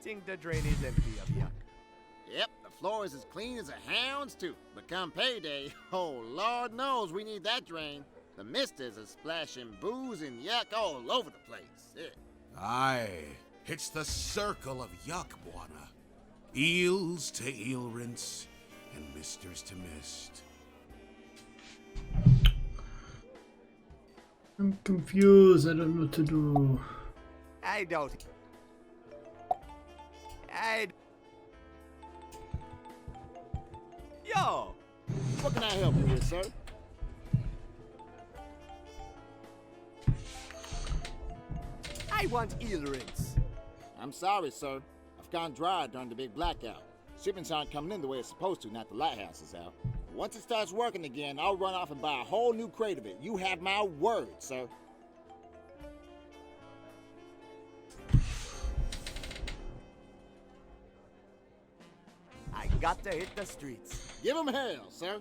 think the drain is empty of yuck. Yep, the floor is as clean as a hound's tooth. But come payday, oh Lord knows we need that drain. The misters are splashing booze and yuck all over the place. Yeah. Aye, it's the circle of yuck, Buana. Eels to eel rinse, and misters to mist. I'm confused. I don't know what to do. I don't. Yo! What can I help you with, sir? I want eel rinse. I'm sorry, sir. I've gone dry during the big blackout. Shipments aren't coming in the way it's supposed to, not the lighthouse is out. Once it starts working again, I'll run off and buy a whole new crate of it. You have my word, sir. I got to hit the streets. Give 'em hell, sir.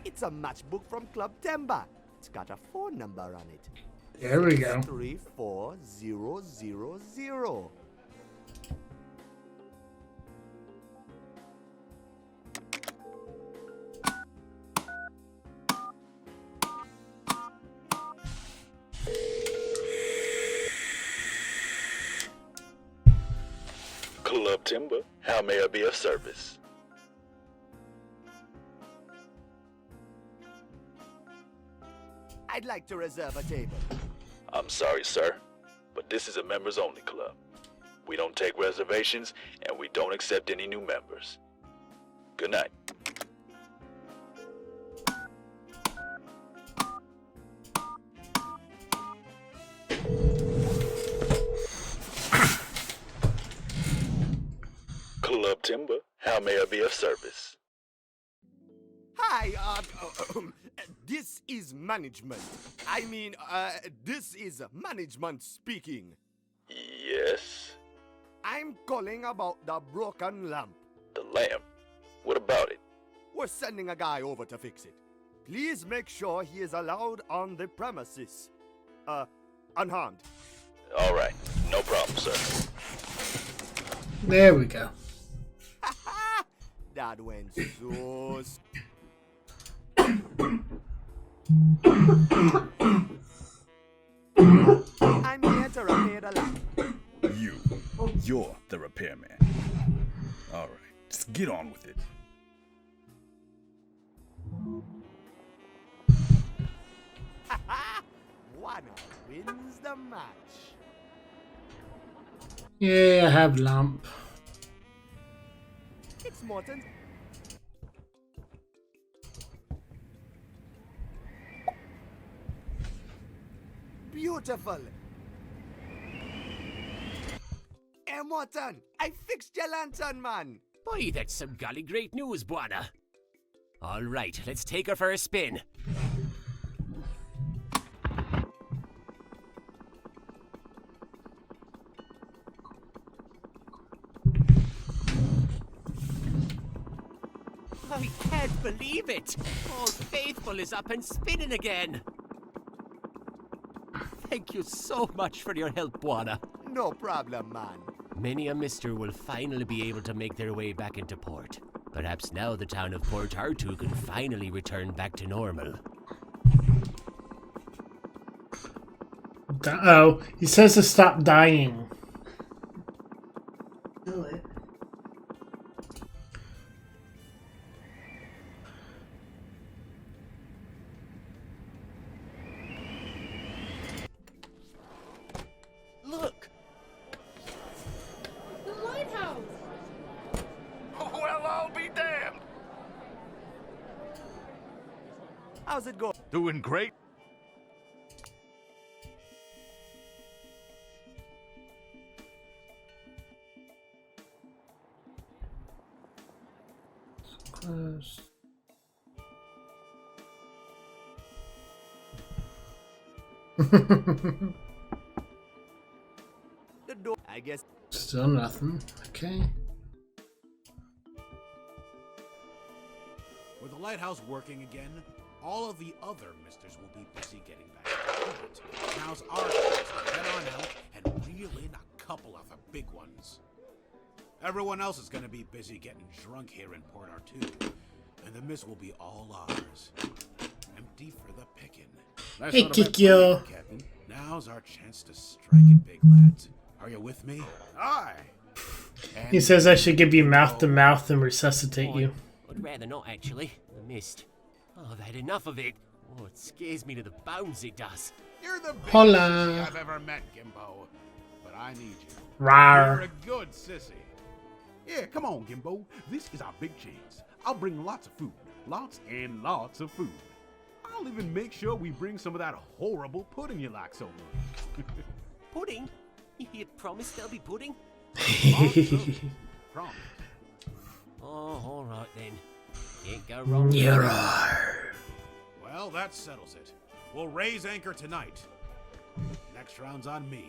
It's a matchbook from Club Timber. It's got a phone number on it. There we go. 34000. Club Timber, how may I be of service? I'd like to reserve a table. I'm sorry, sir, but this is a members-only club. We don't take reservations, and we don't accept any new members. Good night. Club Timber, how may I be of service? Hi, this is management. I mean, this is management speaking. Yes? I'm calling about the broken lamp. The lamp? What about it? We're sending a guy over to fix it. Please make sure he is allowed on the premises. Unharmed. All right, no problem, sir. There we go. That went so... I'm here to repair the lamp. You're the repairman. All right, just get on with it. One wins the match. Yeah, I have lamp. It's Morton. Beautiful. Hey, Morton, I fixed your lantern, man. Boy, that's some golly great news, Buana. All right, let's take her for a spin. I can't believe it! Old Faithful is up and spinning again! Thank you so much for your help, Buana. No problem, man. Many a mister will finally be able to make their way back into port. Perhaps now the town of Port Artoo can finally return back to normal. Oh, he says to stop dying. Really? Look! The lighthouse! Well, I'll be damned. How's it going? Doing great. Close. The door. I guess. Still nothing. Okay. With the lighthouse working again, all of the other misters will be busy getting back to port. Now's our chance to head on out and reel in a couple of the big ones. Everyone else is going to be busy getting drunk here in Port R2, and the miss will be all ours. Empty for the picking. Nice Hey, little bit Kikyo. for you, Captain. Now's our chance to strike it big, lads. Are you with me? Aye. He says I should give you mouth to mouth and resuscitate you. I'd rather not, actually. The mist. Oh, I've had enough of it. Oh, it scares me to the bones, it does. You're the biggest Hola. sissy I've ever met, Gimbo. But I need you. You're Rar. a good sissy. Yeah, come on, Gimbo. This is our big chance. I'll bring lots of food. Lots and lots of food. I'll even make sure we bring some of that horrible pudding you like so much. Pudding? You promise there'll be pudding? Awesome. Promise. Oh, all right then. Can't go wrong. with You're that. Well, that settles it. We'll raise anchor tonight. Next round's on me.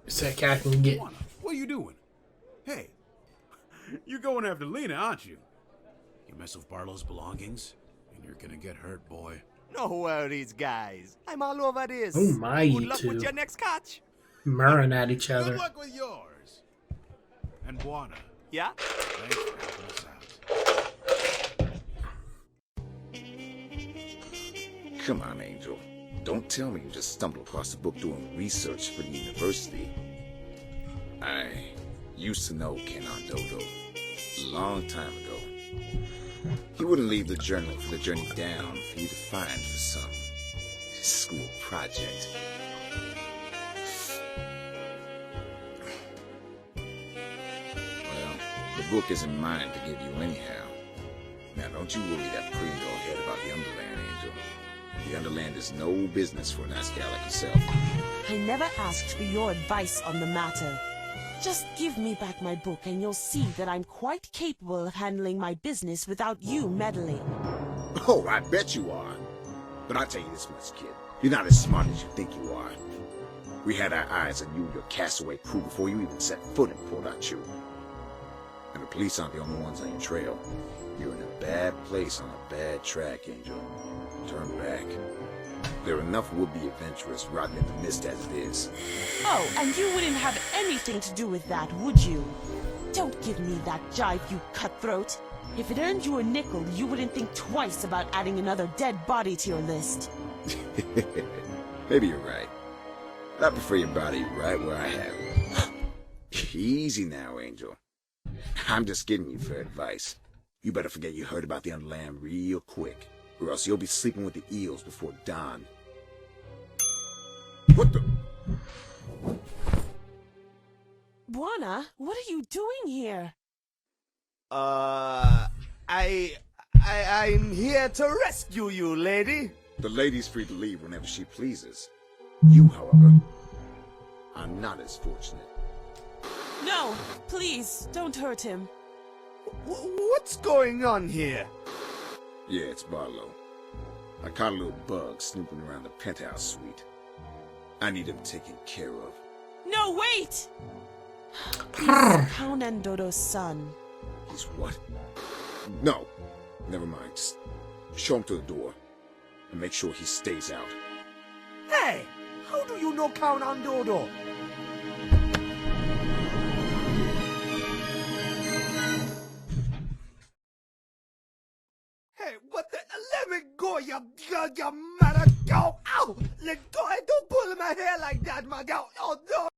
So I can get. Juana, what are you doing? Hey, you're going after Lena, aren't you? You mess with Barlow's belongings, and you're gonna get hurt, boy. No worries, guys. I'm all over this. Oh my, Good you luck two. with your next catch. Murring at each Good other. luck with yours. And Juana, Yeah? thanks for helping us out. Come on, Angel. Don't tell me you just stumbled across the book doing research for the university. I used to know Ken Dodo a long time ago. He wouldn't leave the journal for the journey down for you to find for some school project. Well, the book isn't mine to give you anyhow. Now, don't you worry that pretty little head about the Underland, Angel. The Underland is no business for a nice guy like yourself. I never asked for your advice on the matter. Just give me back my book and you'll see that I'm quite capable of handling my business without you meddling. Oh, I bet you are. But I'll tell you this much, kid. You're not as smart as you think you are. We had our eyes on you and your castaway crew before you even set foot in Port Arthur. And the police aren't the only ones on your trail. You're in a bad place on a bad track, Angel. Turn back. There are enough would-be adventurers rotting in the mist as it is. Oh, and you wouldn't have anything to do with that, would you? Don't give me that jive, you cutthroat. If it earned you a nickel, you wouldn't think twice about adding another dead body to your list. Maybe you're right. But I prefer your body right where I have it. Easy now, Angel. I'm just giving you fair advice. You better forget you heard about the Underland real quick, or else you'll be sleeping with the eels before dawn. What the? Buana, what are you doing here? I'm here to rescue you, lady. The lady's free to leave whenever she pleases. You, however, are not as fortunate. No, please, don't hurt him. What's going on here? Yeah, it's Barlow. I caught a little bug snooping around the penthouse suite. I need him taken care of. No, wait! He's Count Andodo's son. He's what? No, never mind. Just show him to the door and make sure he stays out. Hey, how do you know Count Andodo? Hey, what the? Let me go, you mother! Go! Ow! Let go! Don't pull my hair like that, my girl! Oh no!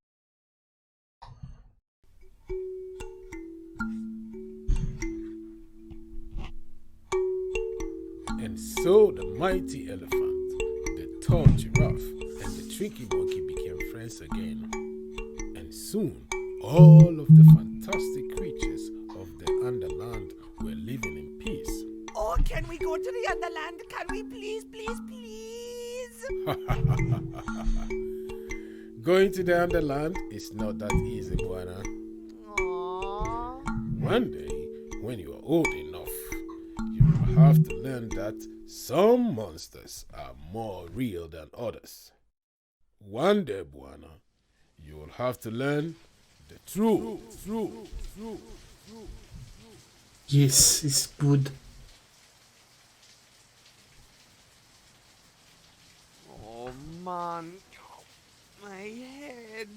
And so the mighty elephant, the tall giraffe, and the tricky monkey became friends again. And soon, all of the fantastic creatures of the Underland were living in peace. Oh, can we go to the Underland? Can we please, please, please? Going to the underland is not that easy, Buana. Aww. One day, when you are old enough, you will have to learn that some monsters are more real than others. One day, Buana, you will have to learn the truth. Yes, it's good. Oh man, my head.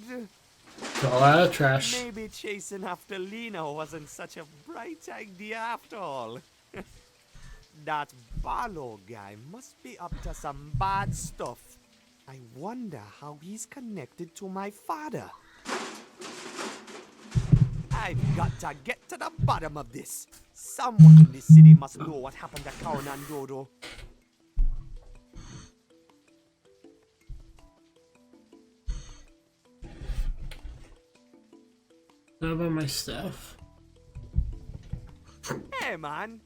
It's all out of trash. Maybe chasing after Lena wasn't such a bright idea after all. That Barlow guy must be up to some bad stuff. I wonder how he's connected to my father. I've got to get to the bottom of this. Someone in this city must know what happened to Cowan and Dodo. What about my stuff? Hey man,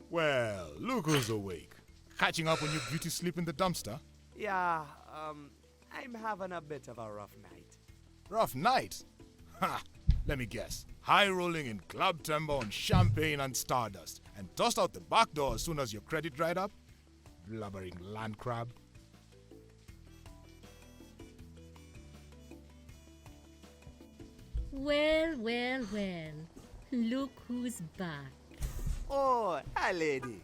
Well, look who's awake. Catching up on your beauty sleep in the dumpster? yeah, I'm having a bit of a rough night. Rough night? Ha! Let me guess. High rolling in club timber on champagne and stardust, and tossed out the back door as soon as your credit dried up? Blubbering land crab. Well. Look who's back. Oh, hi lady.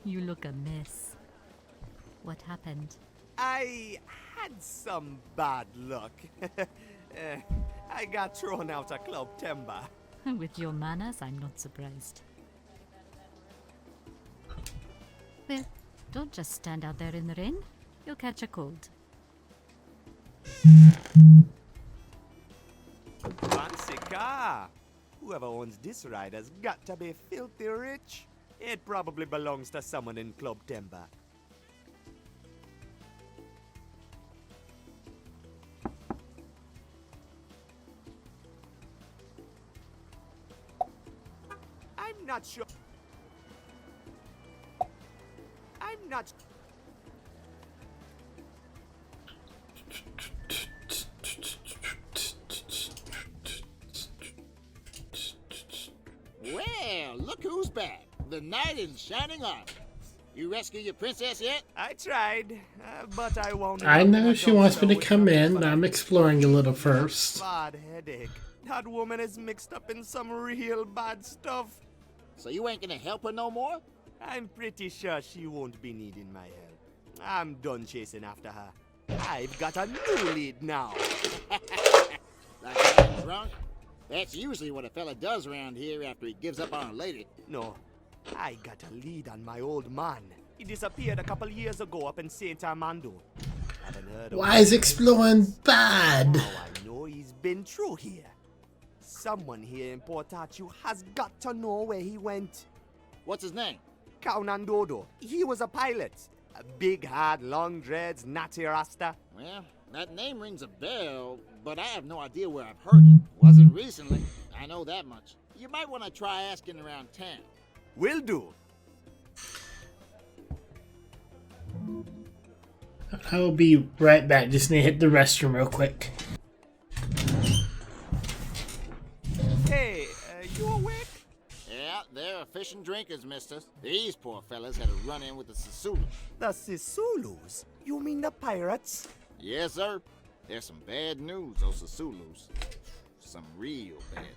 You look a mess. What happened? I had some bad luck. I got thrown out of Club Timber. With your manners, I'm not surprised. Well, don't just stand out there in the rain. You'll catch a cold. Fancy car. Whoever owns this ride has got to be filthy rich. It probably belongs to someone in Club Timber. I'm not sure. I'm not. Well, look who's back. The knight in shining armor. You rescue your princess yet? I tried, but I won't. I know she wants me to come in, but I'm exploring a little first. Bad headache. That woman is mixed up in some real bad stuff. So you ain't gonna help her no more? I'm pretty sure she won't be needing my help. I'm done chasing after her. I've got a new lead now. Like getting drunk? That's usually what a fella does around here after he gives up on a lady. No, I got a lead on my old man. He disappeared a couple years ago up in St. Armando. Haven't heard of Why is exploring bad? Now I know he's been through here. Someone here in Port Arthur has got to know where he went. What's his name? Count Dodo. He was a pilot. A big, hard, long dreads, natty rasta. Well, that name rings a bell, but I have no idea where I've heard it. Wasn't recently. I know that much. You might want to try asking around town. Will do. I will be right back. Just need to hit the restroom real quick. Hey, you awake? Yeah, they're fish and drinkers, mister. These poor fellas had a run-in with the Sisulu. The Sisulus? You mean the pirates? Yes, sir. There's some bad news, those Sisulus. Some real bad news.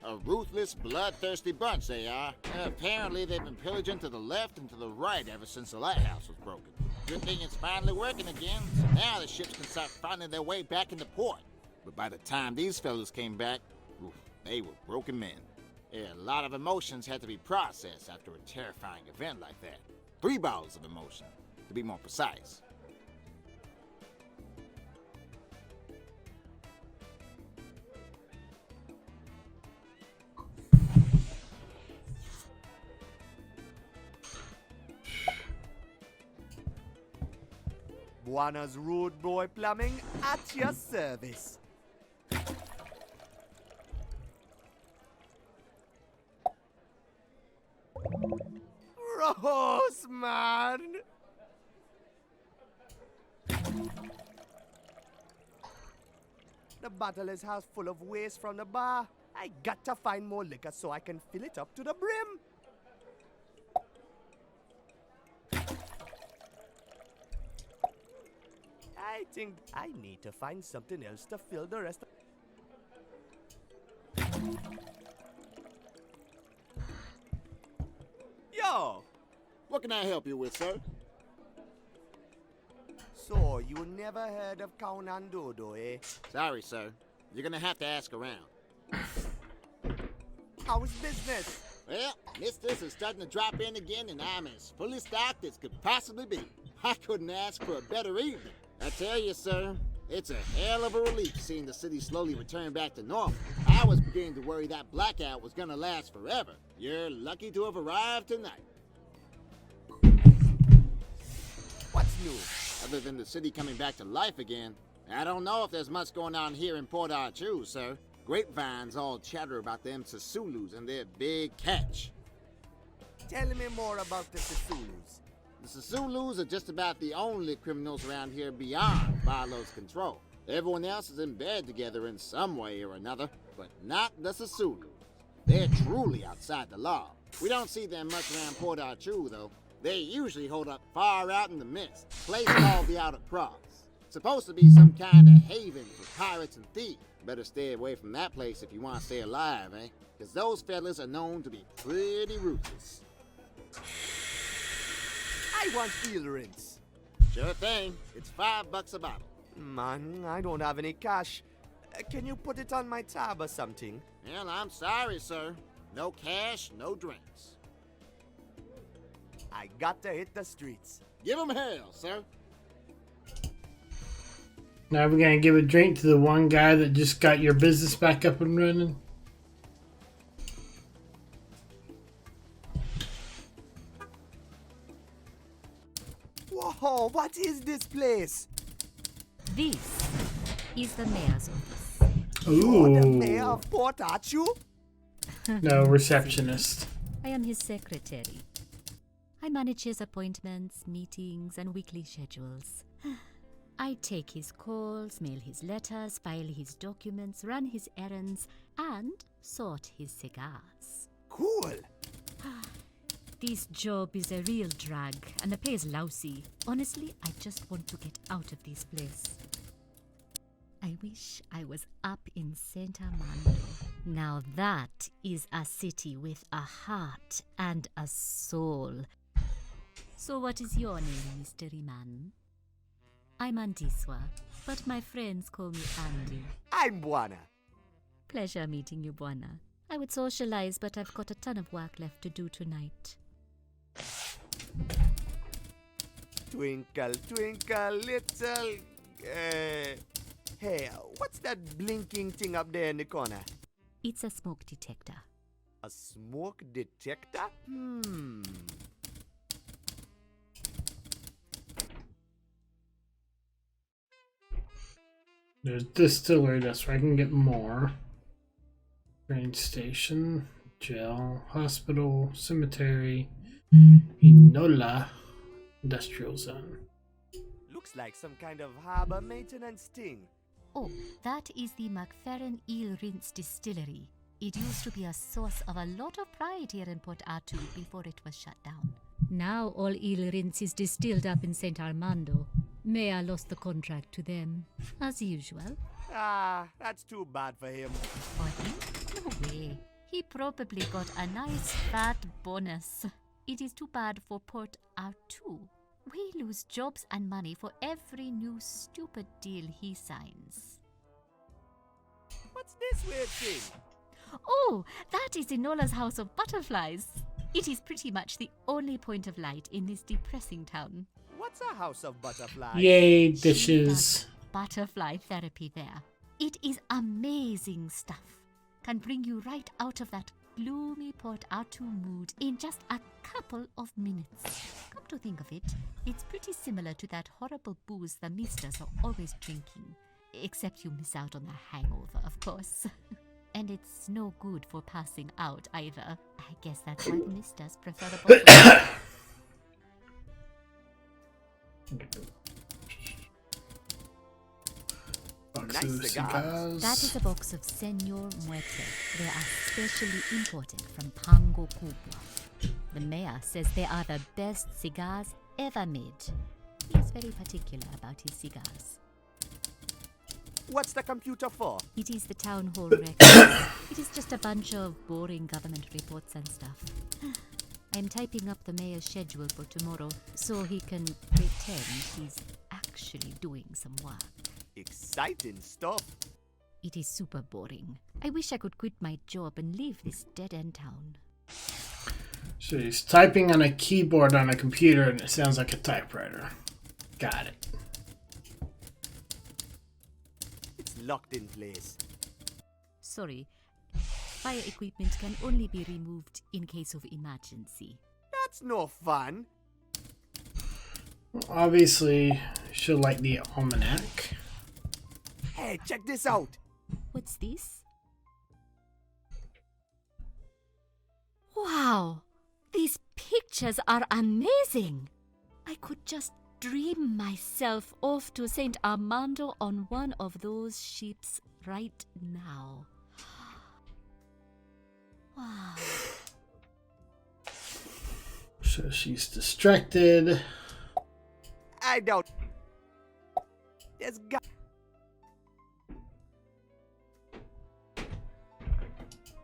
A ruthless, bloodthirsty bunch they are. Apparently they've been pillaging to the left and to the right ever since the lighthouse was broken. Good thing it's finally working again, so now the ships can start finding their way back into port. But by the time these fellas came back, oof, they were broken men. Yeah, a lot of emotions had to be processed after a terrifying event like that. 3 bottles of emotion, to be more precise. Buana's Road Boy Plumbing at your service. Gross! The bottle is half full of waste from the bar. I got to find more liquor so I can fill it up to the brim. I think I need to find something else to fill the rest of... Yo! What can I help you with, sir? So, you never heard of Count Andodo, eh? Sorry, sir. You're gonna have to ask around. How's business? Well, Misters is starting to drop in again, and I'm as fully stocked as could possibly be. I couldn't ask for a better evening. I tell you, sir, it's a hell of a relief seeing the city slowly return back to normal. I was beginning to worry that blackout was gonna last forever. You're lucky to have arrived tonight. What's new? Other than the city coming back to life again, I don't know if there's much going on here in Port Arthur, sir. Grapevines all chatter about them Sisulus and their big catch. Tell me more about the Sisulus. The Sisulus are just about the only criminals around here beyond Barlow's control. Everyone else is in bed together in some way or another, but not the Sisulus. They're truly outside the law. We don't see them much around Port Arthur, though. They usually hold up far out in the mist, a place called the Outer Cross. Supposed to be some kind of haven for pirates and thieves. Better stay away from that place if you want to stay alive, eh? Because those fellas are known to be pretty ruthless. I want eel rinse. Sure thing. It's $5 a bottle. Man, I don't have any cash. Can you put it on my tab or something? Well, I'm sorry, sir. No cash, no drinks. I got to hit the streets. Give 'em hell, sir. Now we're gonna give a drink to the one guy that just got your business back up and running. Whoa, what is this place? This is the mayor's office. You're the Ooh. mayor of Port Arthur? No, receptionist. I am his secretary. I manage his appointments, meetings, and weekly schedules. I take his calls, mail his letters, file his documents, run his errands, and sort his cigars. Cool. This job is a real drag, and the pay is lousy. Honestly, I just want to get out of this place. I wish I was up in Saint Armando. Now that is a city with a heart and a soul. So what is your name, mystery man? I'm Andiswa, but my friends call me Andy. I'm Buana. Pleasure meeting you, Buana. I would socialize, but I've got a ton of work left to do tonight. Twinkle, twinkle, little... Hey, what's that blinking thing up there in the corner? It's a smoke detector. A smoke detector? There's distillery, that's where I can get more. Train station, jail, hospital, cemetery, Inola, industrial zone. Looks like some kind of harbor maintenance thing. Oh, that is the McFerrin Eel Rinse Distillery. It used to be a source of a lot of pride here in Port Arthur before it was shut down. Now all eel rinse is distilled up in St. Armando. Mayor lost the contract to them, as usual. Ah, that's too bad for him. For him? No way. He probably got a nice fat bonus. It is too bad for Port Arthur. We lose jobs and money for every new stupid deal he signs. What's this weird thing? Oh, that is Inola's House of Butterflies. It is pretty much the only point of light in this depressing town. What's a house of butterflies? Yay, She dishes. does butterfly therapy there. It is amazing stuff. Can bring you right out of that gloomy Port Arthur mood in just a couple of minutes. Come to think of it, it's pretty similar to that horrible booze the misters are always drinking. Except you miss out on the hangover, of course. And it's no good for passing out either. I guess that's why the misters prefer the bottle. box of cigars. That is a box of Senor Muerte. They are specially imported from Pango Kubwa. The mayor says they are the best cigars ever made. He is very particular about his cigars. What's the computer for? It is the town hall record. It is just a bunch of boring government reports and stuff. I'm typing up the mayor's schedule for tomorrow so he can pretend he's actually doing some work. Exciting stuff. It is super boring. I wish I could quit my job and leave this dead-end town. So he's typing on a keyboard on a computer and it sounds like a typewriter. Got it. It's locked in place. Sorry. Fire equipment can only be removed in case of emergency. That's no fun. Well, obviously, she'll like the almanac. Hey, check this out. What's this? Wow! These pictures are amazing! I could just dream myself off to St. Armando on one of those ships right now. Wow. So she's distracted. I doubt. There's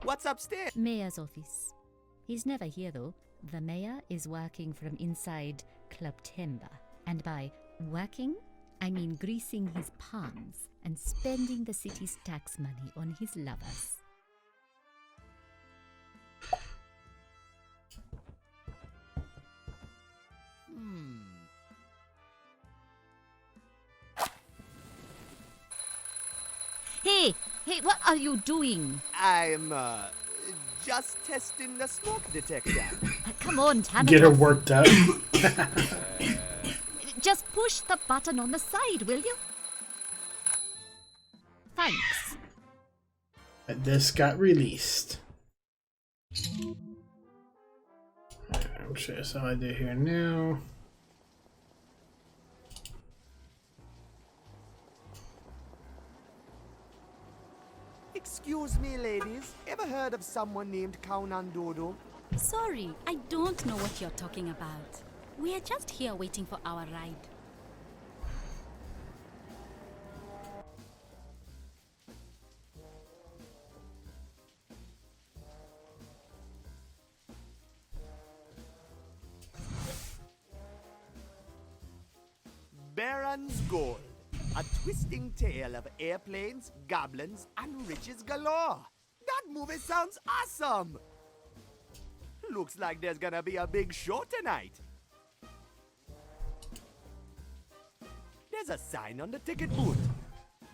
What's upstairs? Mayor's office. He's never here though. The mayor is working from inside Club Timber. And by working, I mean greasing his palms and spending the city's tax money on his lovers. Hey, what are you doing? I'm, just testing the smoke detector. Come on, Tanner. Get her worked up. Just push the button on the side, will you? Thanks. This got released. I'm sure that's all I do here now. Excuse me, ladies. Ever heard of someone named Kaunan Dodo? Sorry, I don't know what you're talking about. We are just here waiting for our ride. Baron's Gold. A twisting tale of airplanes, goblins, and riches galore. That movie sounds awesome. Looks like there's gonna be a big show tonight. There's a sign on the ticket booth.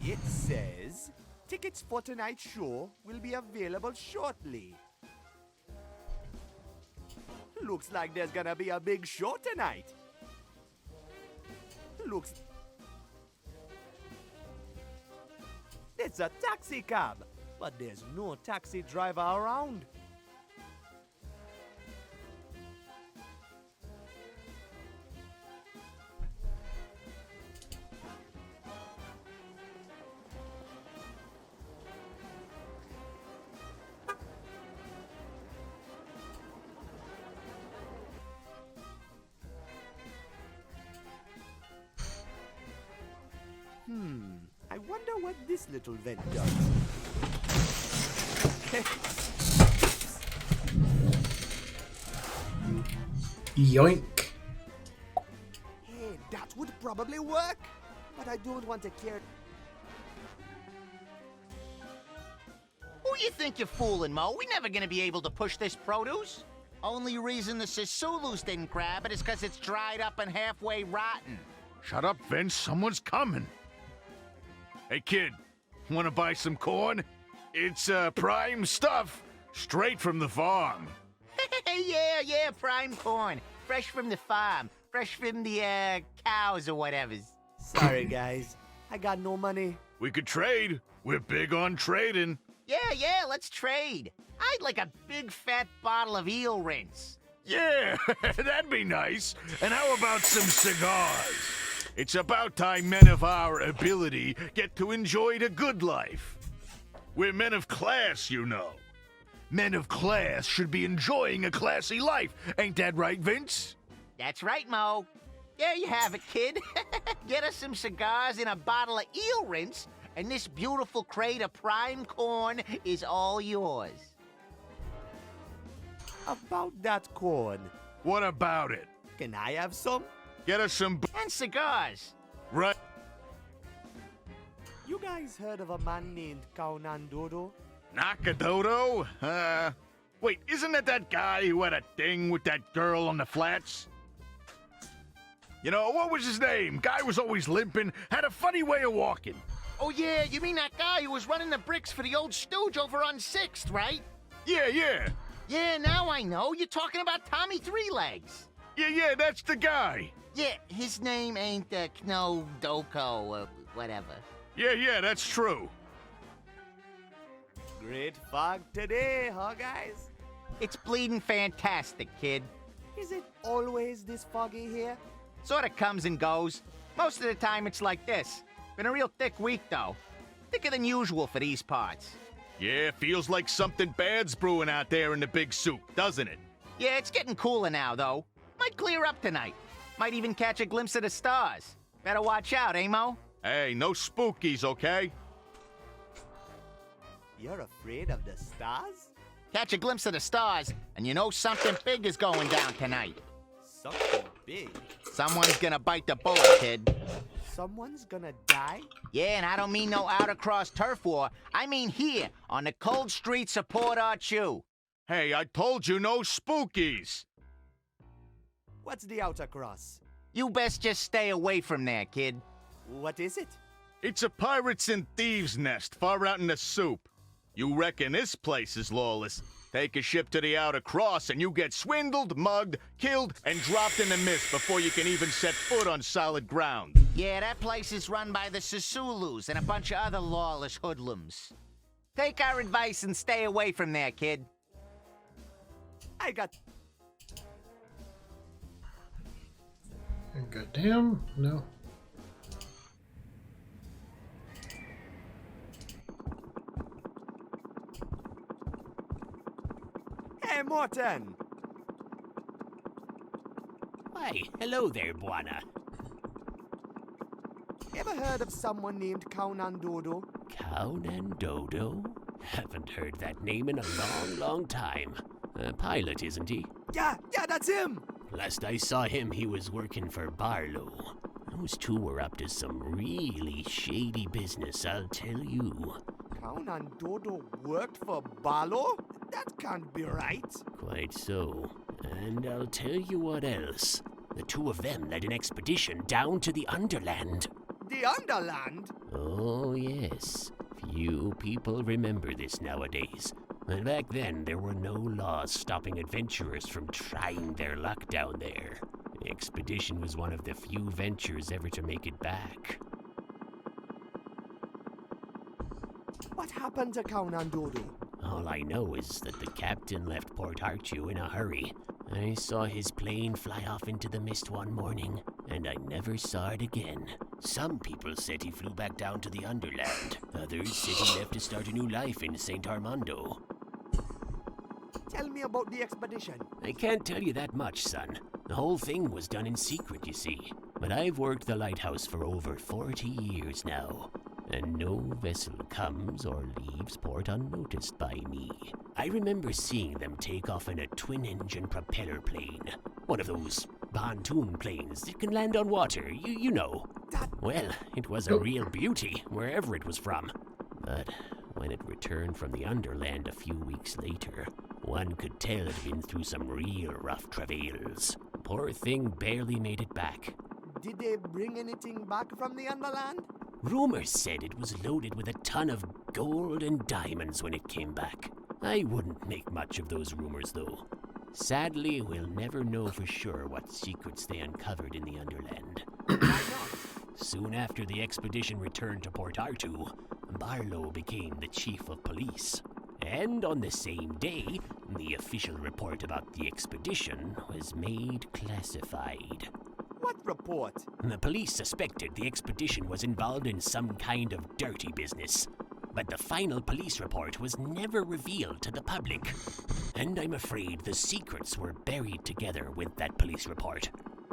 It says, tickets for tonight's show will be available shortly. Looks like there's gonna be a big show tonight. Looks... It's a taxi cab, but there's no taxi driver around. I wonder what this little vent does. Yoink. Hey, that would probably work, but I don't want to carry... Who you think you're fooling, Mo? We're never gonna be able to push this produce. Only reason the Sisulus didn't grab it is because it's dried up and halfway rotten. Shut up, Vince. Someone's coming. Hey, kid. Want to buy some corn? It's, prime stuff. Straight from the farm. yeah, prime corn. Fresh from the farm. Fresh from the, cows or whatever's. Sorry, guys. I got no money. We could trade. We're big on trading. Yeah, let's trade. I'd like a big fat bottle of eel rinse. Yeah, that'd be nice. And how about some cigars? It's about time men of our ability get to enjoy the good life. We're men of class, you know. Men of class should be enjoying a classy life. Ain't that right, Vince? That's right, Mo. There you have it, kid. Get us some cigars and a bottle of eel rinse, and this beautiful crate of prime corn is all yours. About that corn. What about it? Can I have some? Get us some... And cigars. Right. You guys heard of a man named Kaunan Dodo? Nakadodo? Wait, isn't it that guy who had a thing with that girl on the flats? You know, what was his name? Guy was always limping, had a funny way of walking. Oh, yeah, you mean that guy who was running the bricks for the old stooge over on 6th, right? Yeah. Yeah, now I know. You're talking about Tommy Three Legs. Yeah, that's the guy. Yeah, his name ain't Kno Doko or whatever. Yeah, that's true. Great fog today, huh, guys? It's bleeding fantastic, kid. Is it always this foggy here? Sort of comes and goes. Most of the time it's like this. Been a real thick week, though. Thicker than usual for these parts. Yeah, feels like something bad's brewing out there in the big soup, doesn't it? Yeah, it's getting cooler now, though. Might clear up tonight. Might even catch a glimpse of the stars. Better watch out, eh, Mo? Hey, no spookies, okay? You're afraid of the stars? Catch a glimpse of the stars, and you know something big is going down tonight. Something big? Someone's gonna bite the bullet, kid. Someone's gonna die? Yeah, and I don't mean no out-across turf war. I mean here, on the cold streets of Port Arthur. Hey, I told you no spookies. What's the outer cross? You best just stay away from there, kid. What is it? It's a pirates and thieves nest far out in the soup. You reckon this place is lawless? Take a ship to the outer cross and you get swindled, mugged, killed, and dropped in the mist before you can even set foot on solid ground. Yeah, that place is run by the Sisulus and a bunch of other lawless hoodlums. Take our advice and stay away from there, kid. I got... Goddamn, no. Hey, Morton! Why, hello there, Buana. Ever heard of someone named Kaunan Dodo? Kaunan Dodo? Haven't heard that name in a long time. A pilot, isn't he? Yeah, that's him! Last I saw him, he was working for Barlow. Those two were up to some really shady business, I'll tell you. Kaunan Dodo worked for Barlow? That can't be right. Quite so. And I'll tell you what else. The two of them led an expedition down to the underland. The underland? Oh, yes. Few people remember this nowadays. But back then, there were no laws stopping adventurers from trying their luck down there. The expedition was one of the few ventures ever to make it back. What happened to Kaunan Dodo? All I know is that the captain left Port Arthur in a hurry. I saw his plane fly off into the mist one morning, and I never saw it again. Some people said he flew back down to the underland. Others said he left to start a new life in St. Armando. Tell me about the expedition. I can't tell you that much, son. The whole thing was done in secret, you see. But I've worked the lighthouse for over 40 years now, and no vessel comes or leaves port unnoticed by me. I remember seeing them take off in a twin-engine propeller plane. One of those pontoon planes that can land on water, you know. Well, it was a real beauty, wherever it was from. But when it returned from the underland a few weeks later, one could tell it had been through some real rough travails. Poor thing barely made it back. Did they bring anything back from the underland? Rumors said it was loaded with a ton of gold and diamonds when it came back. I wouldn't make much of those rumors, though. Sadly, we'll never know for sure what secrets they uncovered in the underland. Soon after the expedition returned to Port Arthur, Barlow became the chief of police. And on the same day, the official report about the expedition was made classified. What report? The police suspected the expedition was involved in some kind of dirty business. But the final police report was never revealed to the public. And I'm afraid the secrets were buried together with that police report.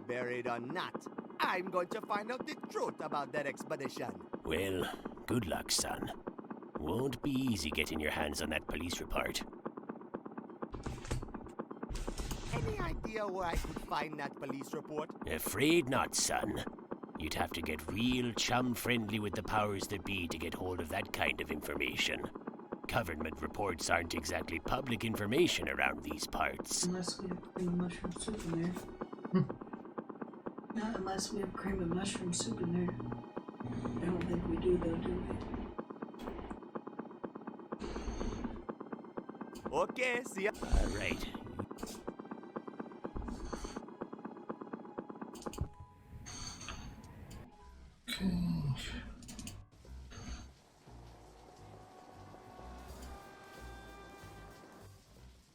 Buried or not, I'm going to find out the truth about that expedition. Well, good luck, son. Won't be easy getting your hands on that police report. Any idea where I could find that police report? Afraid not, son. You'd have to get real chum-friendly with the powers that be to get hold of that kind of information. Government reports aren't exactly public information around these parts. Unless we have cream and mushroom soup in there. Not unless we have cream and mushroom soup in there. I don't think we do though, do we? Okay, see ya. All right.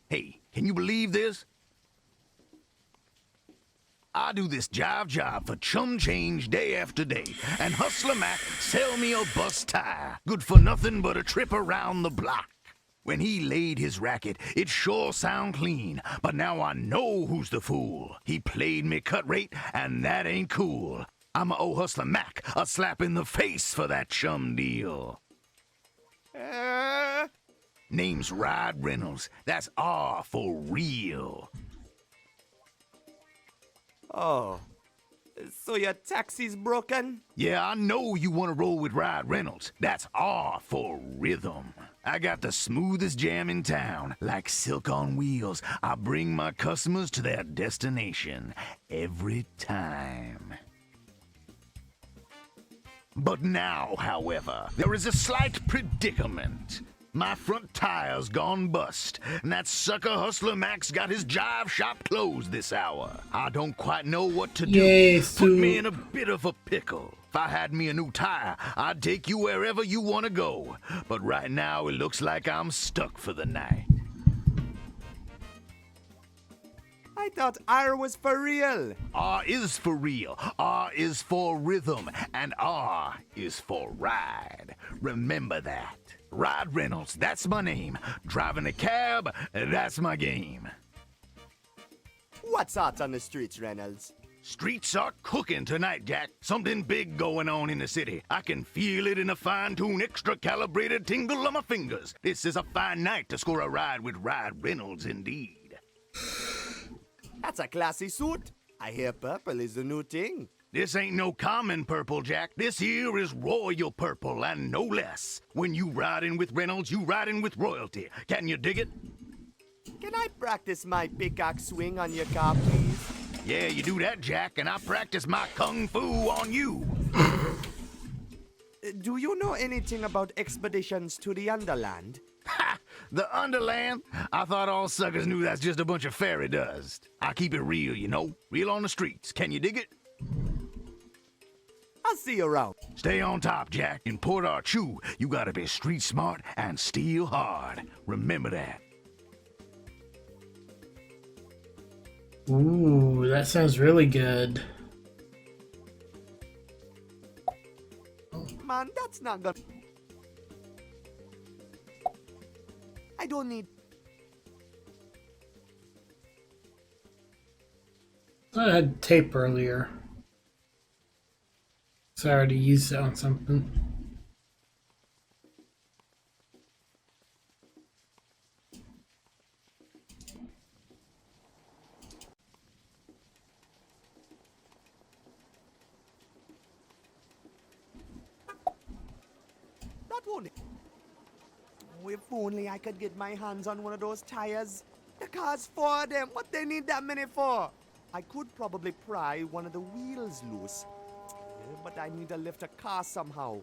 Hey, can you believe this? I do this jive job for chum change day after day, and Hustler Mac sell me a bust tire, good for nothing but a trip around the block. When he laid his racket, it sure sound clean, but now I know who's the fool. He played me cut rate, and that ain't cool. I'ma owe Hustler Mac a slap in the face for that chum deal. Name's Rod Reynolds. That's R for real. Oh, so your taxi's broken? Yeah, I know you want to roll with Rod Reynolds. That's R for rhythm. I got the smoothest jam in town. Like silk on wheels, I bring my customers to their destination every time. But now, however, there is a slight predicament. My front tire's gone bust, and that sucker Hustler Max got his jive shop closed this hour. I don't quite know what to do. Yes, Put me in a bit of a pickle. If I had me a new tire, I'd take you wherever you want to go. But right now, it looks like I'm stuck for the night. I thought R was for real. R is for real. R is for rhythm. And R is for ride. Remember that. Rod Reynolds, that's my name. Driving a cab, that's my game. What's hot on the streets, Reynolds? Streets are cooking tonight, Jack. Something big going on in the city. I can feel it in a fine-tuned, extra-calibrated tingle on my fingers. This is a fine night to score a ride with Rod Reynolds, indeed. That's a classy suit. I hear purple is the new thing. This ain't no common purple, Jack. This here is royal purple, and no less. When you riding with Reynolds, you riding with royalty. Can you dig it? Can I practice my pickaxe swing on your car, please? Yeah, you do that, Jack, and I practice my kung fu on you. Do you know anything about expeditions to the underland? Ha! The underland? I thought all suckers knew that's just a bunch of fairy dust. I keep it real, you know. Real on the streets. Can you dig it? I'll see you around. Stay on top, Jack. In Port Archu, you gotta be street smart and steal hard. Remember that. Ooh, that sounds really good. Man, that's not good. I don't need... I had tape earlier. So I already used it on something. That won't... If only I could get my hands on one of those tires. The car's for them. What they need that many for? I could probably pry one of the wheels loose. But I need to lift a car somehow.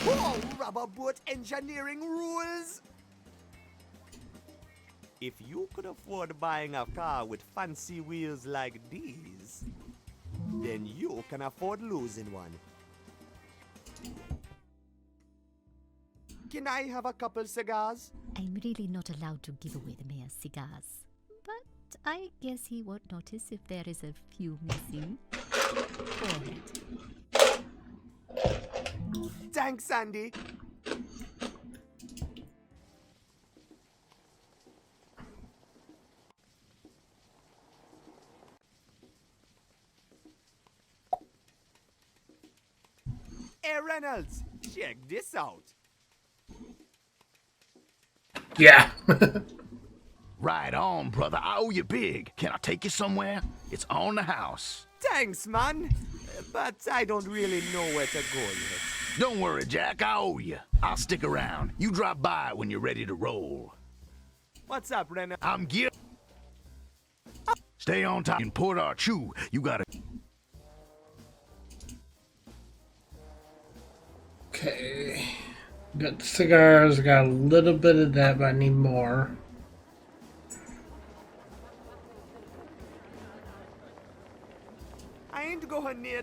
Whoa, rubber boat engineering rules! If you could afford buying a car with fancy wheels like these, then you can afford losing one. Can I have a couple cigars? I'm really not allowed to give away the mayor's cigars. But I guess he won't notice if there is a few missing. Go ahead. Thanks, Sandy. Hey, Reynolds, check this out. Yeah. Right on, brother. I owe you big. Can I take you somewhere? It's on the house. Thanks, man. But I don't really know where to go yet. Don't worry, Jack. I owe you. I'll stick around. You drop by when you're ready to roll. What's up, Reynolds? I'm geared. Stay on top. In Port Archu, you gotta. Okay. Got the cigars, got a little bit of that, but I need more. I ain't going near.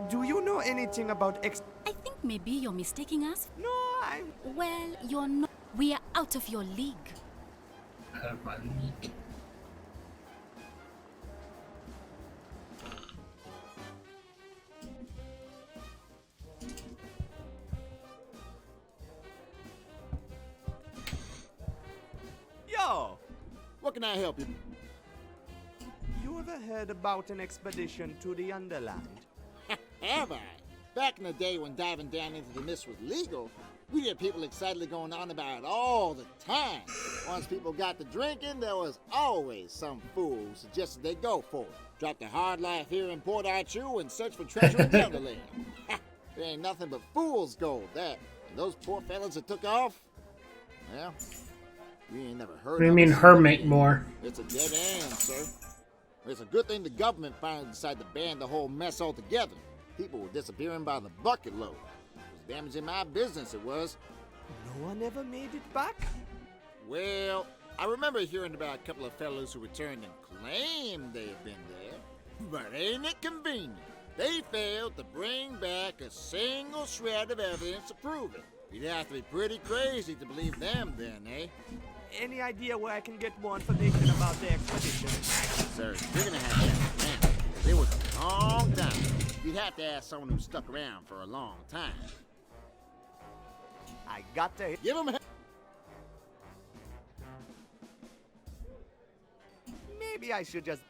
Do you know anything about I think maybe you're mistaking us. No, I'm... Well, you're not. We are out of your league. Out of my league. Yo! What can I help you? You ever heard about an expedition to the underland? Have I? Back in the day when diving down into the mist was legal, we had people excitedly going on about it all the time. Once people got to drinking, there was always some fool who suggested they go for it. Drop their hard life here in Port Archu and search for treasure in the underland. There ain't nothing but fool's gold, that. And those poor fellas that took off, well, we ain't never heard What do you of mean it. her make more? It's a dead end, sir. It's a good thing the government finally decided to ban the whole mess altogether. People were disappearing by the bucket load. It was damaging my business, it was. No one ever made it back? Well, I remember hearing about a couple of fellows who returned and claimed they had been there. But ain't it convenient? They failed to bring back a single shred of evidence to prove it. You'd have to be pretty crazy to believe them then, eh? Any idea where I can get more information about the expedition? Sir, you're gonna have to ask them, because it was a long time. You'd have to ask someone who stuck around for a long time. I got to give them a... Maybe I should just...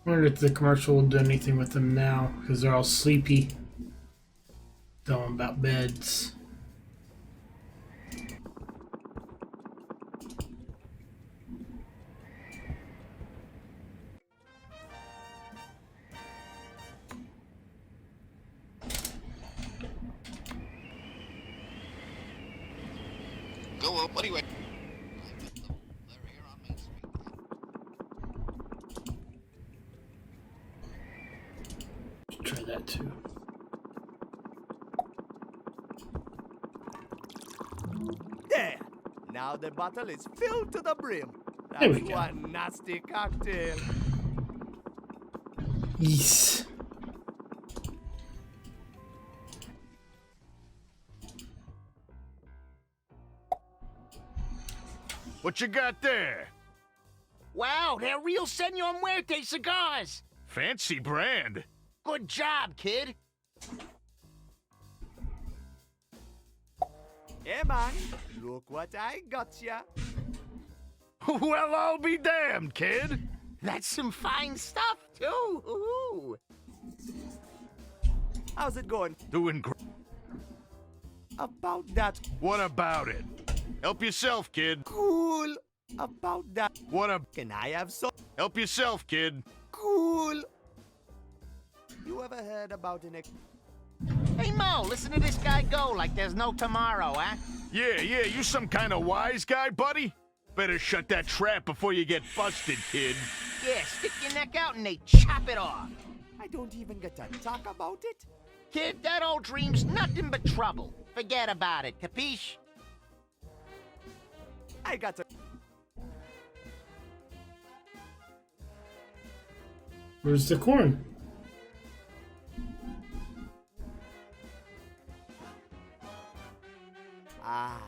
I wonder if the commercial will do anything with them now, because they're all sleepy. Tell them about beds. Go up, anyway. Try that too. There! Now the bottle is filled to the brim. There we That's go. one nasty cocktail. Yes. What you got there? Wow, they're real Senor Muerte cigars. Fancy brand. Good job, kid. Hey man, look what I got ya. Well, I'll be damned, kid. That's some fine stuff, too. Ooh. How's it going? Doing great. About that. What about it? Help yourself, kid. Cool. About that. What a... Can I have some? Help yourself, kid. Cool. You ever heard about an Hey, Mo, listen to this guy go like there's no tomorrow, huh? Yeah, you some kind of wise guy, buddy? Better shut that trap before you get busted, kid. Yeah, stick your neck out and they chop it off. I don't even get to talk about it. Kid, that old dream's nothing but trouble. Forget about it, capiche? I got to. Where's the corn? Ah.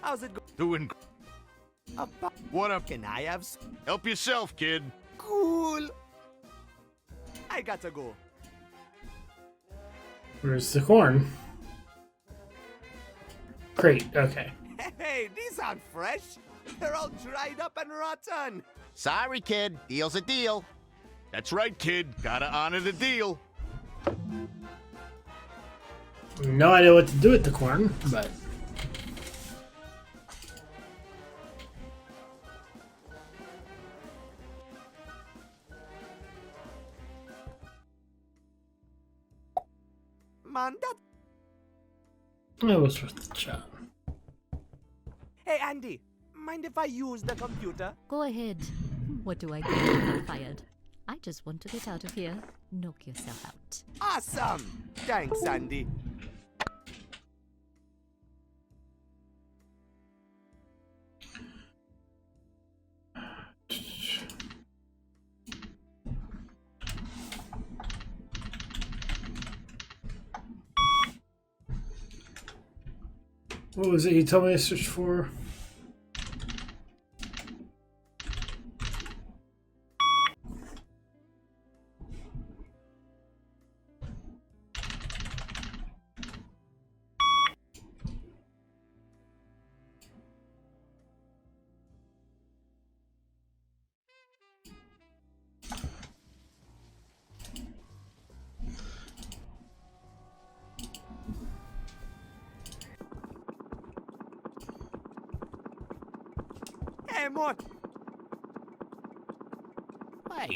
How's it going? Doing what up? Can I have Help yourself, kid. cool? I gotta go. Where's the corn? Crate, okay. Hey, these aren't fresh. They're all dried up and rotten. Sorry, kid. Deal's a deal. That's right, kid. Gotta honor the deal. No idea what to do with the corn, but Man, that. it was worth the shot. Hey, Andy, mind if I use the computer? Go ahead. What do I get if I'm fired? I just want to get out of here. Knock yourself out. Awesome! Thanks, Andy. What was it you told me to search for? Hey, Mort. Why?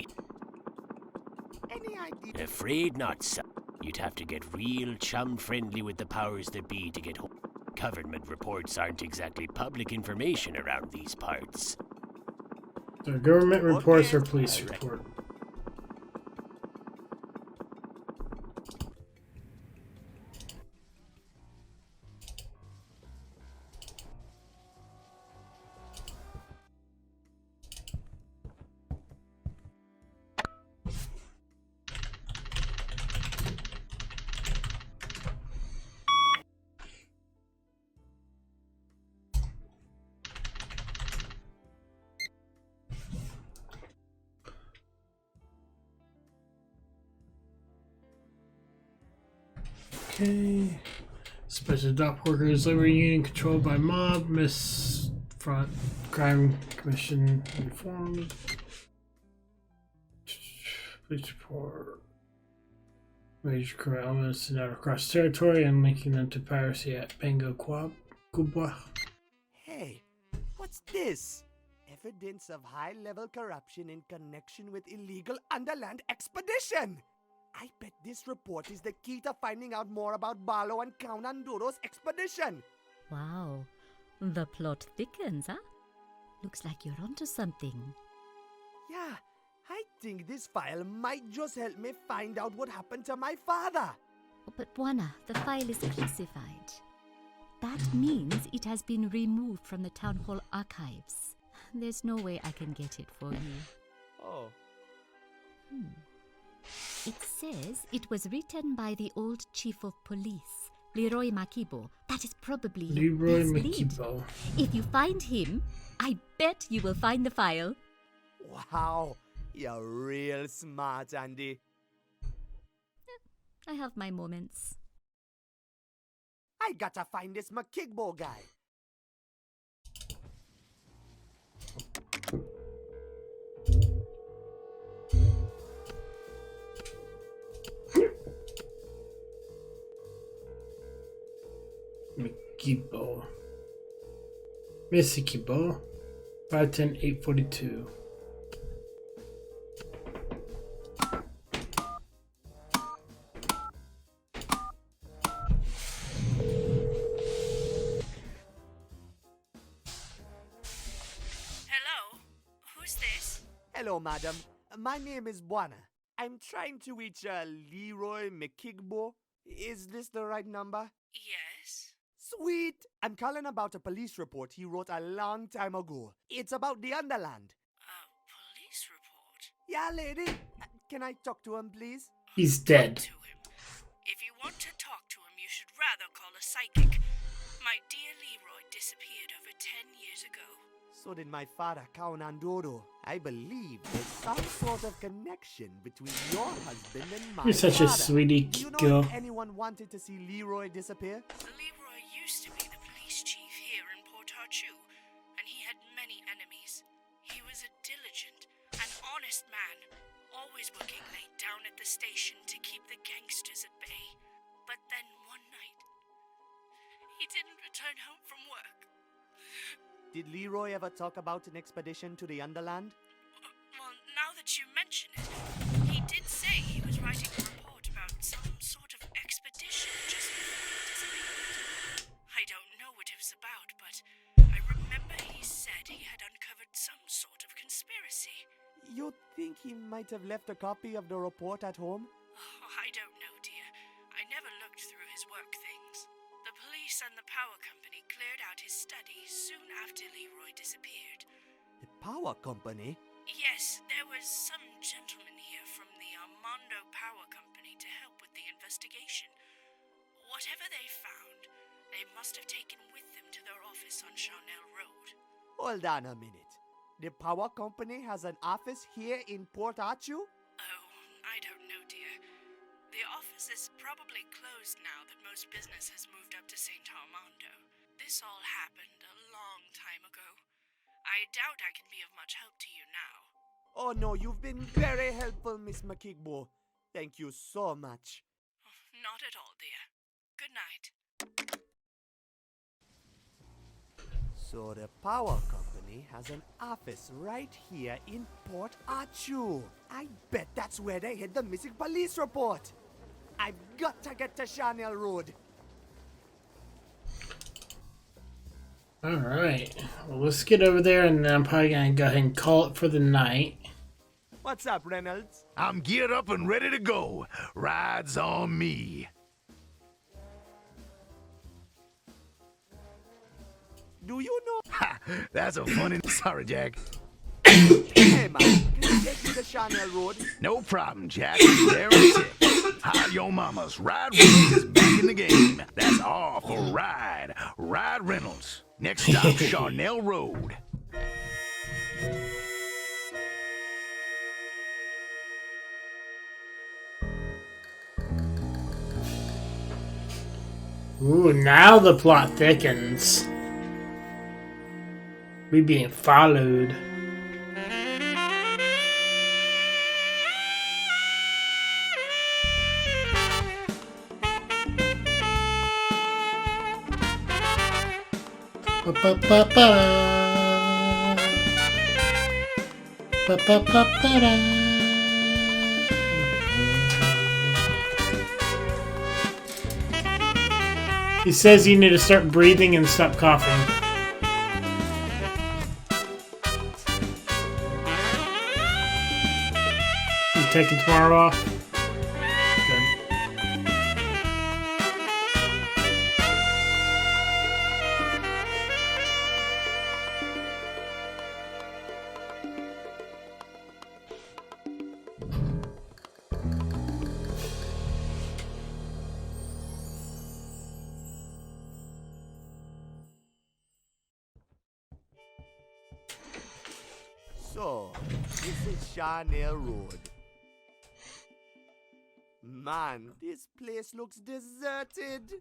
Any idea? Afraid not, son. You'd have to get real chum-friendly with the powers that be to get home. Government reports aren't exactly public information around these parts. The government reports or police report. Okay. Special dock workers, labor union controlled by mob, misfront crime commission informed. Police report. Major criminal elements sent out across territory and linking them to piracy at Bango Kubwa. Hey, what's this? Evidence of high-level corruption in connection with illegal underland expedition. I bet this report is the key to finding out more about Barlow and Count Anduro's expedition. Wow. The plot thickens, huh? Looks like you're onto something. Yeah, I think this file might just help me find out what happened to my father. But Buana, the file is classified. That means it has been removed from the town hall archives. There's no way I can get it for you. Oh. It says it was written by the old chief of police, Leroy Makibo. That is probably Leroy his lead. Makibo. If you find him, I bet you will find the file. Wow, you're real smart, Andy. I have my moments. I gotta find this Makigbo guy. Mikibo. Misikibo. 510-842. Hello, madam. My name is Buana. I'm trying to reach Leroy McKigbo. Is this the right number? Yes. Sweet! I'm calling about a police report he wrote a long time ago. It's about the Underland. A police report? Yeah, lady. Can I talk to him, please? He's dead. If you want to talk to him, you should rather call a psychic. My dear Leroy disappeared over 10 years ago. So did my father, Count Andoro. I believe there's some sort of connection between your husband and my You're such a father. sweetie Do you know girl. if anyone wanted to see Leroy disappear? Leroy used to be the police chief here in Port Archu, and he had many enemies. He was a diligent and honest man, always working late down at the station to keep the gangsters at bay. But then one night, he didn't return home from work. Did Leroy ever talk about an expedition to the Underland? Well, now that you mention it, he did say he was writing a report about some sort of expedition just before he disappeared. I don't know what it was about, but I remember he said he had uncovered some sort of conspiracy. You think he might have left a copy of the report at home? Oh, I don't know, dear. I never looked through his work things. The police and the power company cleared out his studies soon after Leroy disappeared. The power company? Yes, there was some gentleman here from the Armando Power Company to help with the investigation. Whatever they found, they must have taken with them to their office on Charnel Road. Hold on a minute. The power company has an office here in Port Archu? Oh, I don't know, dear. The office is probably closed now that most business has moved up to St. Armando. This all happened a long time ago. I doubt I can be of much help to you now. Oh no, you've been very helpful, Miss McKigbo. Thank you so much. Not at all, dear. Good night. So the power company has an office right here in Port Archu. I bet that's where they hid the missing police report. I've got to get to Charnel Road. Alright. Well, let's get over there and then I'm probably gonna go ahead and call it for the night. What's up, Reynolds? I'm geared up and ready to go. Rides on me. Do you know? Ha! That's a funny. Sorry, Jack. Hey, man, can you take me to Charnel Road? No problem, Jack. There it is. Hi, yo mamas. Ride Reynolds is back in the game. That's all for Ride. Ride Reynolds. Next stop, Charnel Road. Ooh, now the plot thickens. We being followed. He says you need to start breathing and stop coughing. You taking tomorrow off? Good. So, this is Charnel Road. Man, this place looks deserted.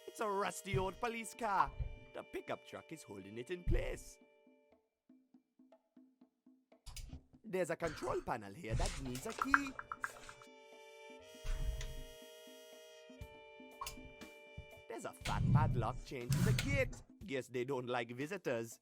It's a rusty old police car. The pickup truck is holding it in place. There's a control panel here that needs a key. There's a fat padlock chained to the gate. Guess they don't like visitors.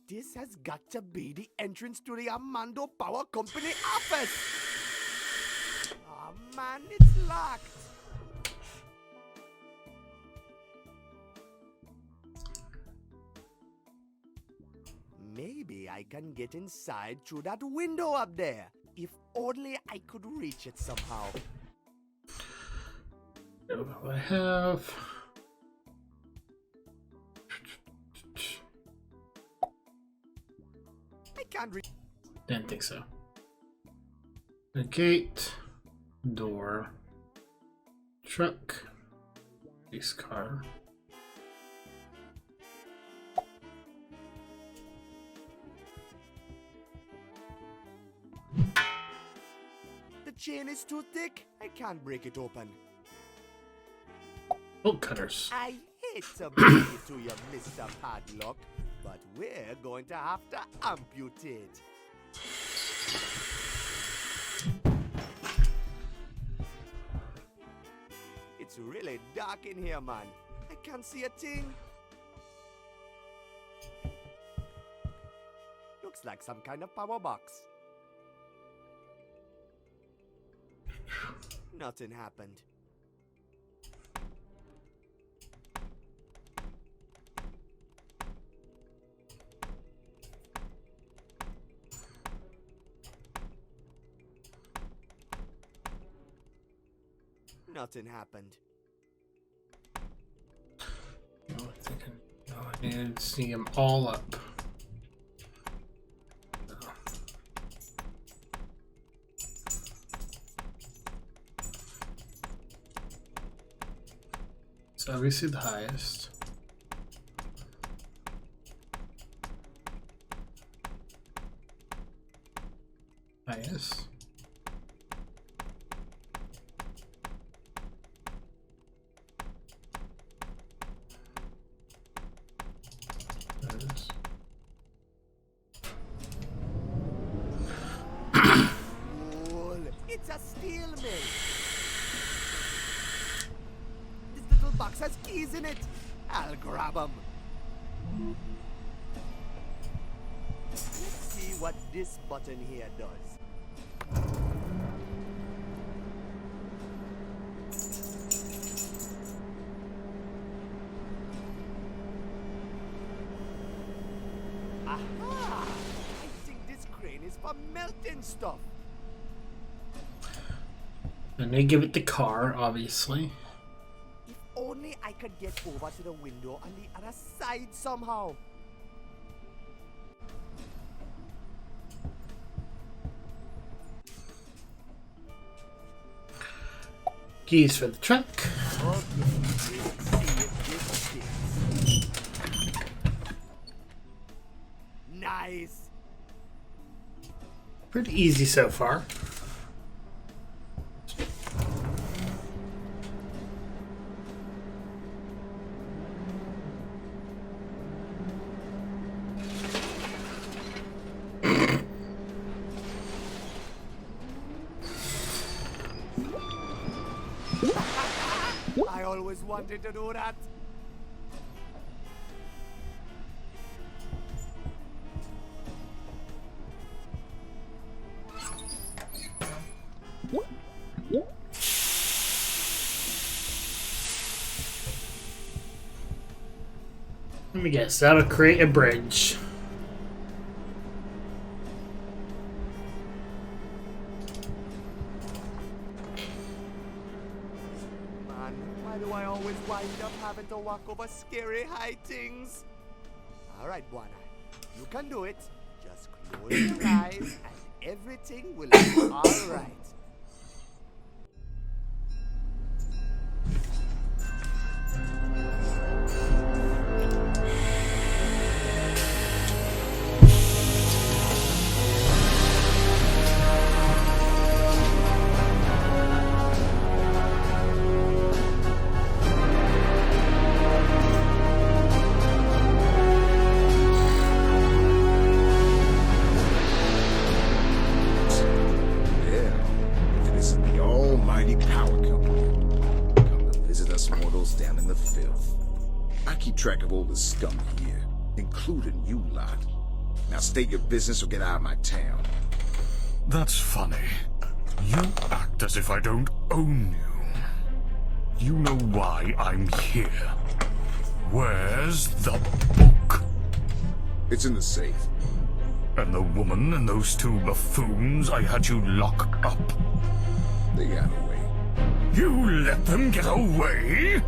This has got to be the entrance to the Armando Power Company office. Ah, man. It's locked. Maybe I can get inside through that window up there. If only I could reach it somehow. What I have. I can't reach. Didn't think so. The gate, door, truck, police car. The chain is too thick. I can't break it open. Bolt cutters. I hate to break it to you, Mr. Padlock, but we're going to have to amputate. It's really dark in here, man. I can't see a thing. Looks like some kind of power box. Nothing happened. Nothing happened. I need to see them all up. It's obviously the highest. Highest. It's a steel mill. This little box has keys in it. I'll grab them. Let's see what this button here does. Aha! I think this crane is for melting stuff. And they give it the car, obviously. If only I could get over to the window on the other side somehow. Keys for the truck. Okay, let's see if this fits. Nice. Pretty easy so far. I always wanted to do that. Let me guess, that'll create a bridge. Man, why do I always wind up having to walk over scary high things? Alright, Buana, you can do it. Just close your eyes and everything will be alright. Track of all the scum here, including you lot. Now state your business or get out of my town. That's funny. You act as if I don't own you. You know why I'm here. Where's the book? It's in the safe. And the woman and those two buffoons I had you lock up? They got away. You let them get away?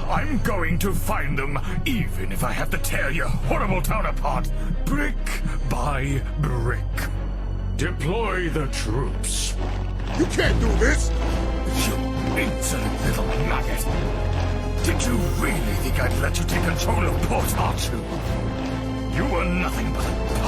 I'm going to find them, even if I have to tear your horrible town apart, brick by brick. Deploy the troops. You can't do this! You insolent little maggot! Did you really think I'd let you take control of Port Archu? You were nothing but a